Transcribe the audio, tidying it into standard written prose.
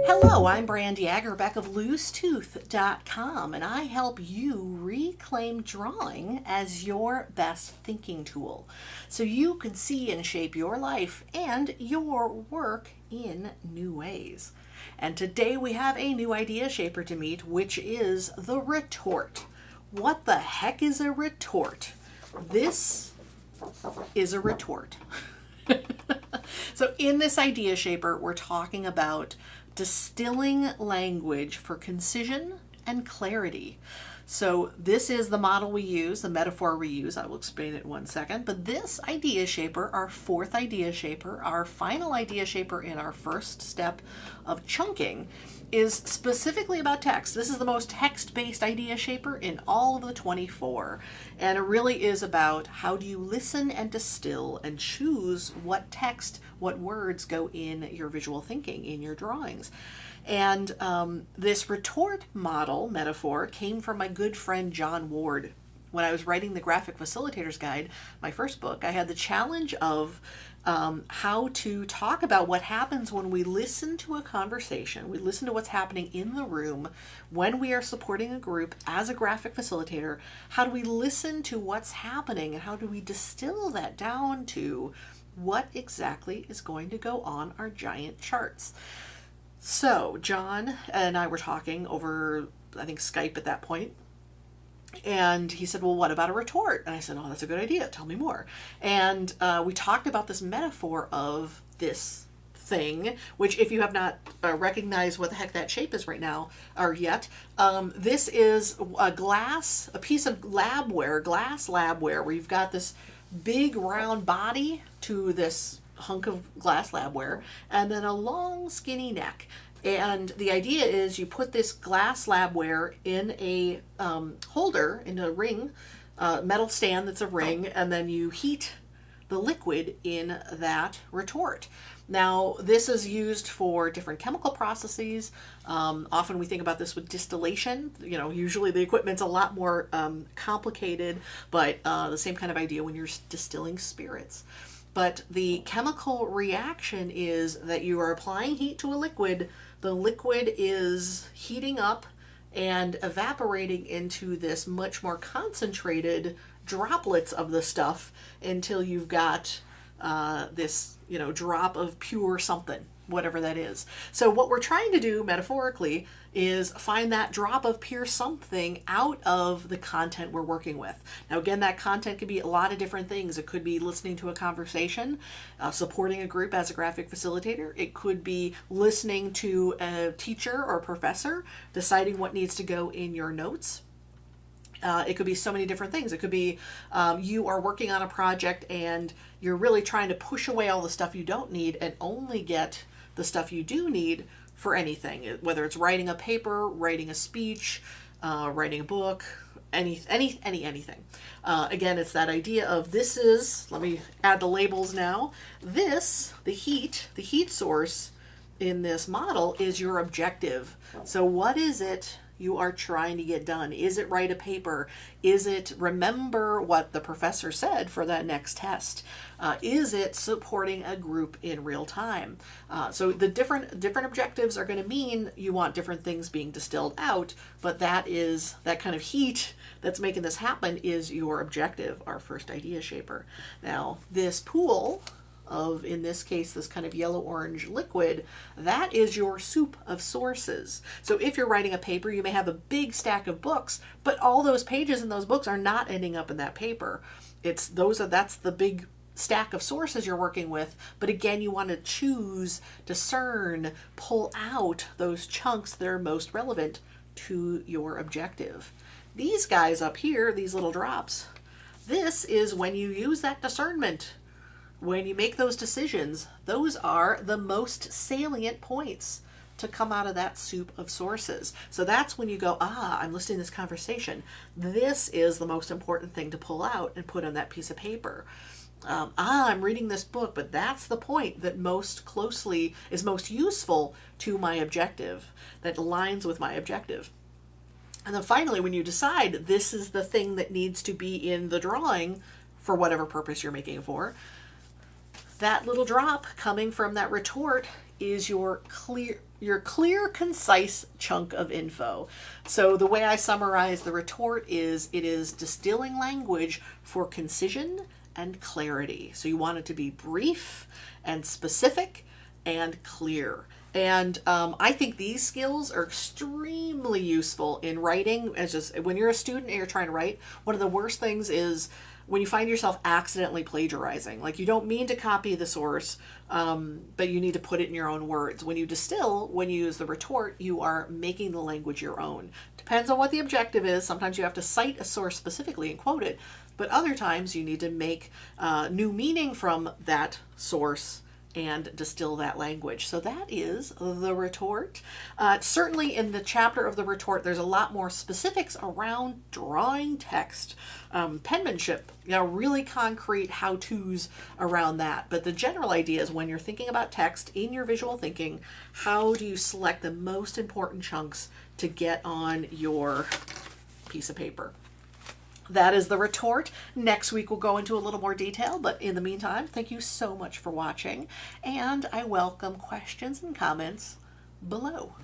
Hello, I'm Brandy Agerbeck of LooseTooth.com, and I help you reclaim drawing as your best thinking tool so you can see and shape your life and your work in new ways. And today we have a new idea shaper to meet, which is the retort. What the heck is a retort? This is a retort. So in this idea shaper, we're talking about distilling language for concision and clarity. So this is the model we use, the metaphor we use. I will explain it in 1 second. But this idea shaper, our fourth idea shaper, our final idea shaper in our first step of chunking, is specifically about text. This is the most text-based idea shaper in all of the 24. And it really is about how do you listen and distill and choose what text, what words go in your visual thinking, in your drawings. And this retort model metaphor came from my good friend John Ward. When I was writing the Graphic Facilitator's Guide, my first book, I had the challenge of how to talk about what happens when we listen to a conversation, we listen to what's happening in the room when we are supporting a group as a graphic facilitator. How do we listen to what's happening and how do we distill that down to what exactly is going to go on our giant charts? So John and I were talking over, I think, Skype at that point. And he said, well, what about a retort? And I said, oh, that's a good idea. Tell me more. And we talked about this metaphor of this thing, which if you have not recognized what the heck that shape is right now or yet, this is a piece of labware, glass labware, where you've got this big round body to this hunk of glass labware and then a long skinny neck. And the idea is you put this glass labware in a holder, in a ring, metal stand that's a ring, and then you heat the liquid in that retort. Now, this is used for different chemical processes. Often we think about this with distillation. You know, usually the equipment's a lot more complicated, but the same kind of idea when you're distilling spirits. But the chemical reaction is that you are applying heat to a liquid. The liquid is heating up and evaporating into this much more concentrated droplets of the stuff until you've got this, drop of pure something, whatever that is. So what we're trying to do metaphorically is find that drop of pure something out of the content we're working with. Now, again, that content could be a lot of different things. It could be listening to a conversation, supporting a group as a graphic facilitator. It could be listening to a teacher or professor, deciding what needs to go in your notes. It could be so many different things. It could be you are working on a project and you're really trying to push away all the stuff you don't need and only get the stuff you do need for anything, whether it's writing a paper, writing a speech, writing a book, anything. Again, it's that idea of this is, let me add the labels now. This, the heat source in this model is your objective. So what is it you are trying to get done? Is it write a paper? Is it remember what the professor said for that next test? Is it supporting a group in real time? So the different objectives are going to mean you want different things being distilled out, but that kind of heat that's making this happen is your objective, our first idea shaper. Now, this pool of, in this case, this kind of yellow-orange liquid, that is your soup of sources. So if you're writing a paper, you may have a big stack of books, but all those pages in those books are not ending up in that paper. That's the big stack of sources you're working with. But again, you want to choose, discern, pull out those chunks that are most relevant to your objective. These guys up here, these little drops, this is when you use that discernment. When you make those decisions, those are the most salient points to come out of that soup of sources. So that's when you go, I'm listening to this conversation. This is the most important thing to pull out and put on that piece of paper. I'm reading this book, but that's the point that most closely is most useful to my objective, that aligns with my objective. And then finally, when you decide this is the thing that needs to be in the drawing for whatever purpose you're making it for, that little drop coming from that retort is your clear, concise chunk of info. So the way I summarize the retort is it is distilling language for concision and clarity. So you want it to be brief and specific and clear. And I think these skills are extremely useful in writing. As just when you're a student and you're trying to write, one of the worst things is when you find yourself accidentally plagiarizing. Like you don't mean to copy the source, but you need to put it in your own words. When you distill, when you use the retort, you are making the language your own. Depends on what the objective is. Sometimes you have to cite a source specifically and quote it, but other times you need to make new meaning from that source and distill that language. So that is the retort. Certainly in the chapter of the retort, there's a lot more specifics around drawing text, penmanship, really concrete how-tos around that. But the general idea is when you're thinking about text in your visual thinking, how do you select the most important chunks to get on your piece of paper? That is the retort. Next week we'll go into a little more detail, but in the meantime, thank you so much for watching, and I welcome questions and comments below.